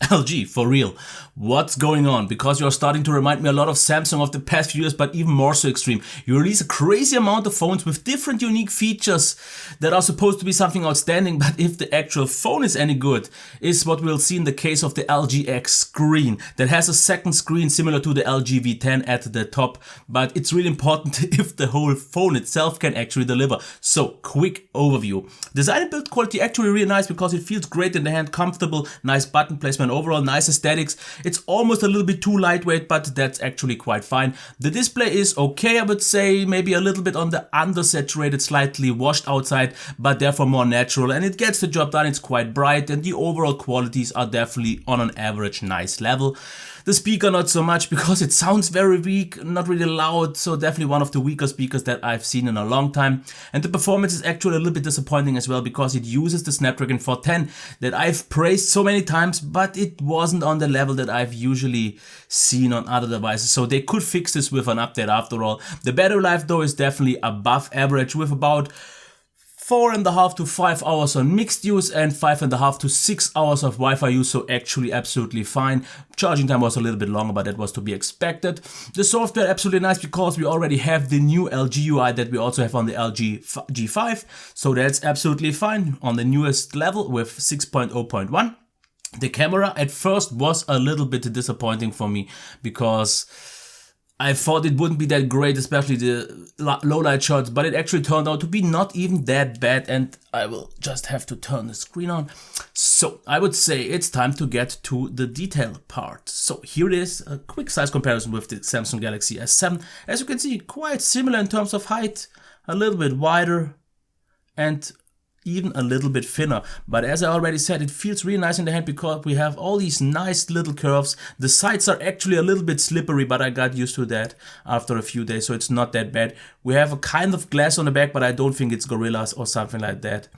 LG, for real. What's going on? Because you're starting to remind me a lot of Samsung of the past few years, but even more so extreme. You release a crazy amount of phones with different unique features that are supposed to be something outstanding, but if the actual phone is any good, is what we'll see in the case of the LG X screen that has a second screen similar to the LG V10 at the top, but it's really important if the whole phone itself can actually deliver. So, quick overview. Design and build quality actually really nice because it feels great in the hand, comfortable, nice button placement, overall nice aesthetics. It's almost a little bit too lightweight, but that's actually quite fine. The display is okay, I would say, maybe a little bit on the undersaturated, slightly washed outside, but therefore more natural, and it gets the job done. It's quite bright, and the overall qualities are definitely on an average nice level. The speaker not so much because it sounds very weak, not really loud, so definitely one of the weaker speakers that I've seen in a long time. And the performance is actually a little bit disappointing as well because it uses the Snapdragon 410 that I've praised so many times, but it wasn't on the level that I've usually seen on other devices. So they could fix this with an update after all. The battery life though is definitely above average with about 4.5 to 5 hours on mixed use and 5.5 to 6 hours of Wi-Fi use, so actually absolutely fine. Charging time was a little bit longer, but that was to be expected. The software absolutely nice because we already have the new LG UI that we also have on the LG G5, so that's absolutely fine on the newest level with 6.0.1. The camera at first was a little bit disappointing for me because I thought it wouldn't be that great, especially the low light shots, but it actually turned out to be not even that bad, and I will just have to turn the screen on. So I would say it's time to get to the detail part. So here it is, a quick size comparison with the Samsung Galaxy S7. As you can see, quite similar in terms of height, a little bit wider and even a little bit thinner, but as I already said, it feels really nice in the hand because we have all these nice little curves. The sides are actually a little bit slippery, but I got used to that after a few days, so it's not that bad. We have a kind of glass on the back, but I don't think it's Gorillas or something like that.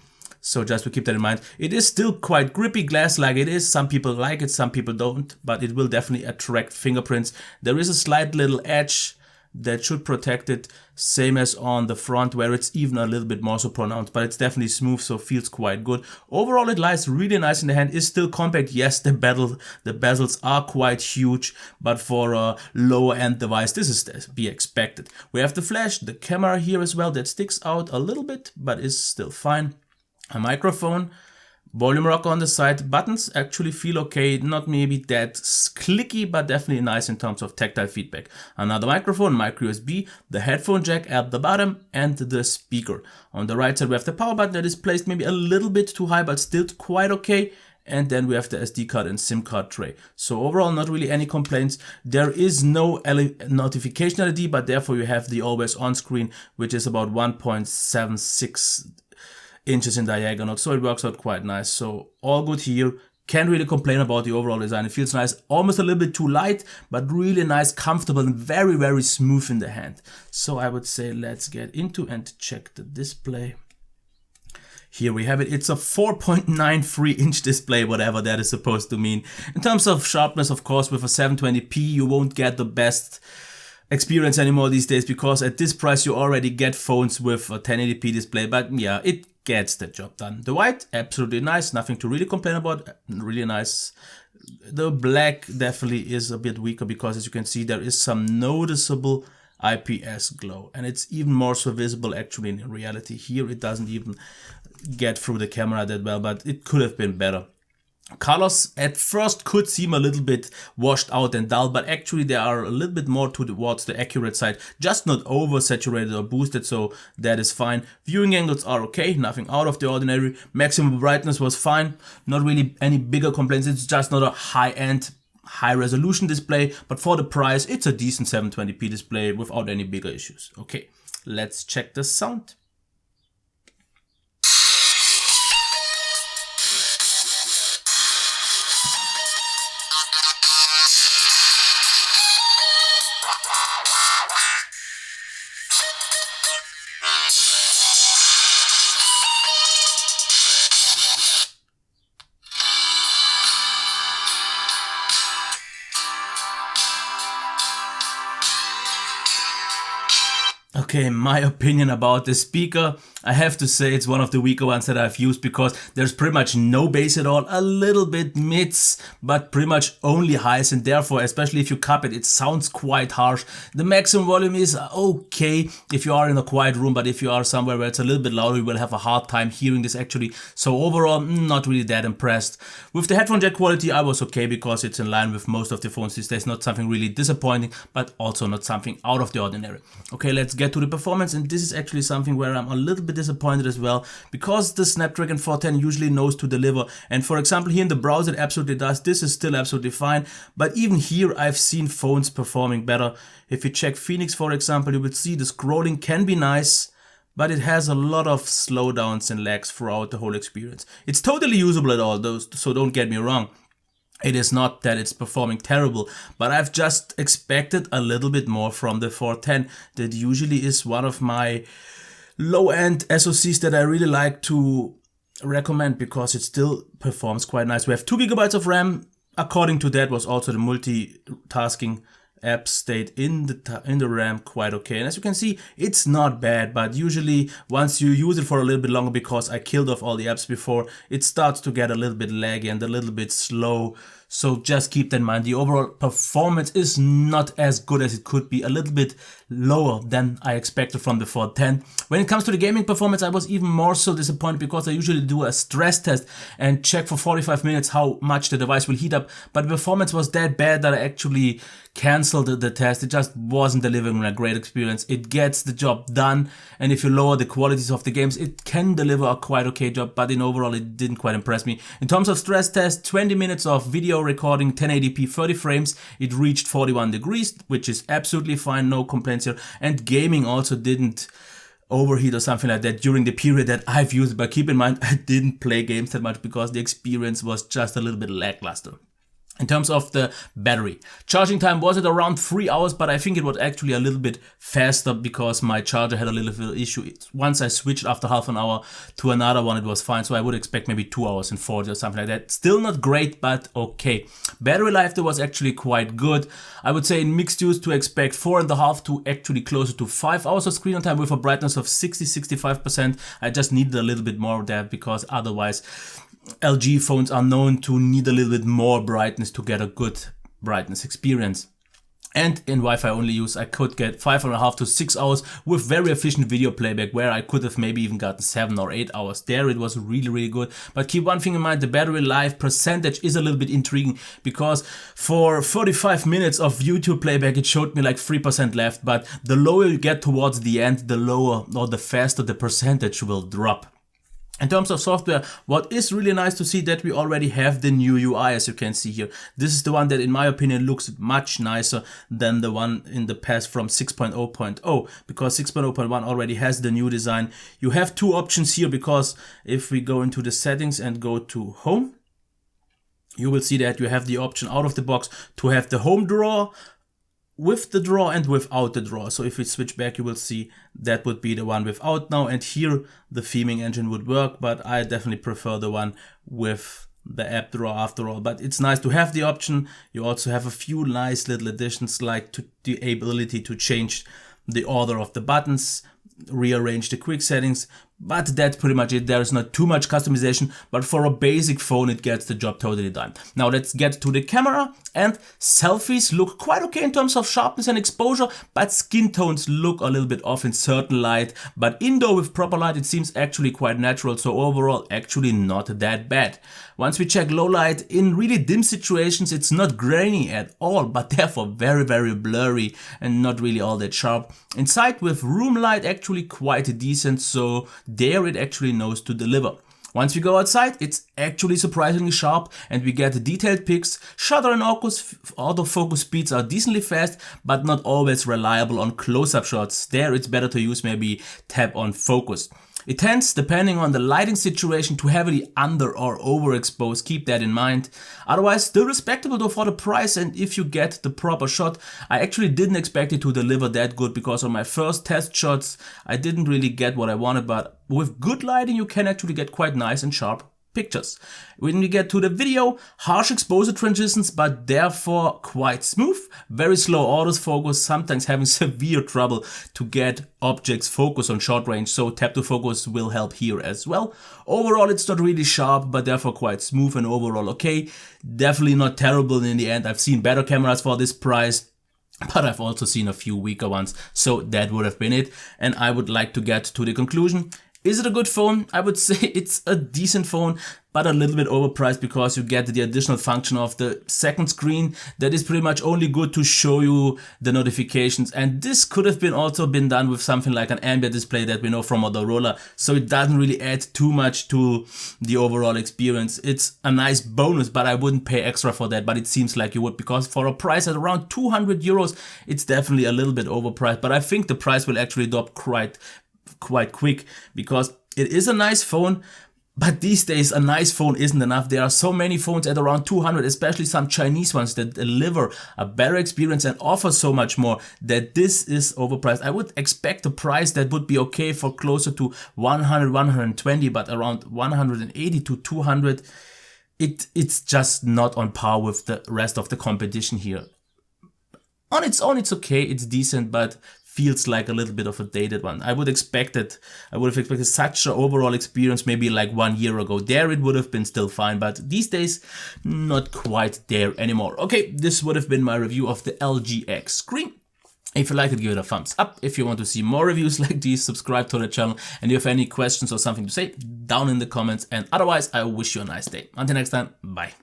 So just to keep that in mind, it is still quite grippy glass like it is. Some people like it, some people don't, but it will definitely attract fingerprints. There is a slight little edge that should protect it, same as on the front where it's even a little bit more so pronounced, but it's definitely smooth, so feels quite good. Overall it lies really nice in the hand, is still compact. Yes, the bezels are quite huge, but for a lower end device this is to be expected. We have the flash, the camera here as well that sticks out a little bit, but is still fine. A microphone, volume rocker on the side, buttons actually feel okay, not maybe that clicky, but definitely nice in terms of tactile feedback. Another microphone, micro USB, the headphone jack at the bottom, and the speaker. On the right side we have the power button that is placed maybe a little bit too high, but still quite okay. And then we have the SD card and SIM card tray. So overall, not really any complaints. There is no notification LED, but therefore you have the always on screen, which is about 1.76 inches in diagonal, so it works out quite nice. So all good here. Can't really complain about the overall design. It feels nice, almost a little bit too light, but really nice, comfortable, and very, very smooth in the hand. So I would say let's get into and check the display. Here we have it. It's a 4.93 inch display, whatever that is supposed to mean. In terms of sharpness, of course, with a 720p, you won't get the best experience anymore these days because at this price you already get phones with a 1080p display, but yeah, it gets the job done. The white, absolutely nice, nothing to really complain about, really nice. The black definitely is a bit weaker because as you can see there is some noticeable IPS glow, and it's even more so visible actually in reality. Here it doesn't even get through the camera that well, but it could have been better. Colors at first could seem a little bit washed out and dull, but actually they are a little bit more towards the accurate side, just not oversaturated or boosted, so that is fine. Viewing angles are okay, nothing out of the ordinary. Maximum brightness was fine, not really any bigger complaints. It's just not a high-end, high-resolution display, but for the price, it's a decent 720p display without any bigger issues. Okay, let's check the sound. Okay, my opinion about the speaker. I have to say it's one of the weaker ones that I've used because there's pretty much no bass at all, a little bit mids, but pretty much only highs, and therefore, especially if you cup it, it sounds quite harsh. The maximum volume is okay if you are in a quiet room, but if you are somewhere where it's a little bit louder, you will have a hard time hearing this actually. So overall, not really that impressed. With the headphone jack quality, I was okay because it's in line with most of the phones these days. Not something really disappointing, but also not something out of the ordinary. Okay, let's get to the performance, and this is actually something where I'm a little bit disappointed as well, because the Snapdragon 410 usually knows to deliver, and for example here in the browser it absolutely does. This is still absolutely fine, but even here I've seen phones performing better. If you check Phoenix, for example, you would see the scrolling can be nice, but it has a lot of slowdowns and lags throughout the whole experience. It's totally usable at all, though, so don't get me wrong. It is not that it's performing terrible, but I've just expected a little bit more from the 410. That usually is one of my low-end SoCs that I really like to recommend because it still performs quite nice. We have 2 GB of RAM. According to that was also the multitasking app stayed in the RAM quite okay, and as you can see, it's not bad, but usually once you use it for a little bit longer, because I killed off all the apps before, it starts to get a little bit laggy and a little bit slow. So just keep that in mind. The overall performance is not as good as it could be, a little bit lower than I expected from the 410. When it comes to the gaming performance, I was even more so disappointed because I usually do a stress test and check for 45 minutes how much the device will heat up, but the performance was that bad that I actually canceled the test. It just wasn't delivering a great experience. It gets the job done, and if you lower the qualities of the games, it can deliver a quite okay job, but in overall it didn't quite impress me. In terms of stress test, 20 minutes of video recording, 1080p 30 frames, it reached 41 degrees, which is absolutely fine, no complaints here, and gaming also didn't overheat or something like that during the period that I've used it, but keep in mind I didn't play games that much because the experience was just a little bit lackluster. In terms of the battery, charging time was at around 3 hours, but I think it was actually a little bit faster because my charger had a little bit of issue. Once I switched after half an hour to another one, it was fine, so I would expect maybe 2 hours and 40 or something like that. Still not great, but okay. Battery life there was actually quite good. I would say in mixed use to expect 4.5 to actually closer to 5 hours of screen on time with a brightness of 60-65%. I just needed a little bit more of that because otherwise LG phones are known to need a little bit more brightness to get a good brightness experience. And in Wi-Fi only use, I could get 5.5 to 6 hours with very efficient video playback, where I could have maybe even gotten 7 or 8 hours. There it was really good. But keep one thing in mind, the battery life percentage is a little bit intriguing, because for 35 minutes of YouTube playback it showed me like 3% left, but the lower you get towards the end, the lower or the faster the percentage will drop. In terms of software, what is really nice to see that we already have the new UI, as you can see here. This is the one that in my opinion looks much nicer than the one in the past from 6.0.0, because 6.0.1 already has the new design. You have two options here, because if we go into the settings and go to home, you will see that you have the option out of the box to have the home drawer, with the drawer and without the drawer. So if we switch back, you will see that would be the one without now, and here the theming engine would work, but I definitely prefer the one with the app drawer after all. But it's nice to have the option. You also have a few nice little additions, like the ability to change the order of the buttons, rearrange the quick settings, but that's pretty much it. There is not too much customization, but for a basic phone it gets the job totally done. Now let's get to the camera, and selfies look quite okay in terms of sharpness and exposure, but skin tones look a little bit off in certain light, but indoor with proper light it seems actually quite natural, so overall actually not that bad. Once we check low light, in really dim situations it's not grainy at all, but therefore very blurry and not really all that sharp. Inside with room light actually quite decent, so there it actually knows to deliver. Once we go outside, it's actually surprisingly sharp and we get detailed pics. Shutter and autofocus speeds are decently fast, but not always reliable on close-up shots. There it's better to use maybe tap on focus. It tends, depending on the lighting situation, to heavily under or overexpose. Keep that in mind. Otherwise, still respectable though for the price, and if you get the proper shot. I actually didn't expect it to deliver that good, because on my first test shots I didn't really get what I wanted, but with good lighting you can actually get quite nice and sharp pictures. When we get to the video, harsh exposure transitions, but therefore quite smooth, very slow autofocus, sometimes having severe trouble to get objects focused on short range, so tap to focus will help here as well. Overall, it's not really sharp, but therefore quite smooth and overall okay. Definitely not terrible in the end. I've seen better cameras for this price, but I've also seen a few weaker ones, so that would have been it. And I would like to get to the conclusion. Is it a good phone? I would say it's a decent phone, but a little bit overpriced because you get the additional function of the second screen that is pretty much only good to show you the notifications. And this could have been also been done with something like an ambient display that we know from Motorola. So it doesn't really add too much to the overall experience. It's a nice bonus, but I wouldn't pay extra for that. But it seems like you would, because for a price at around 200 euros, it's definitely a little bit overpriced. But I think the price will actually drop quite quick, because it is a nice phone, but these days a nice phone isn't enough. There are so many phones at around 200, especially some Chinese ones that deliver a better experience and offer so much more, that this is overpriced. I would expect a price that would be okay for closer to 100, 120, but around 180 to 200, it's just not on par with the rest of the competition here. On its own, it's okay, it's decent, but feels like a little bit of a dated one. I would have expected such an overall experience maybe like 1 year ago. There it would have been still fine, but these days not quite there anymore. Okay, this would have been my review of the LG X Screen. If you liked it, give it a thumbs up. If you want to see more reviews like these, subscribe to the channel. And if you have any questions or something to say, down in the comments. And otherwise, I wish you a nice day. Until next time, bye.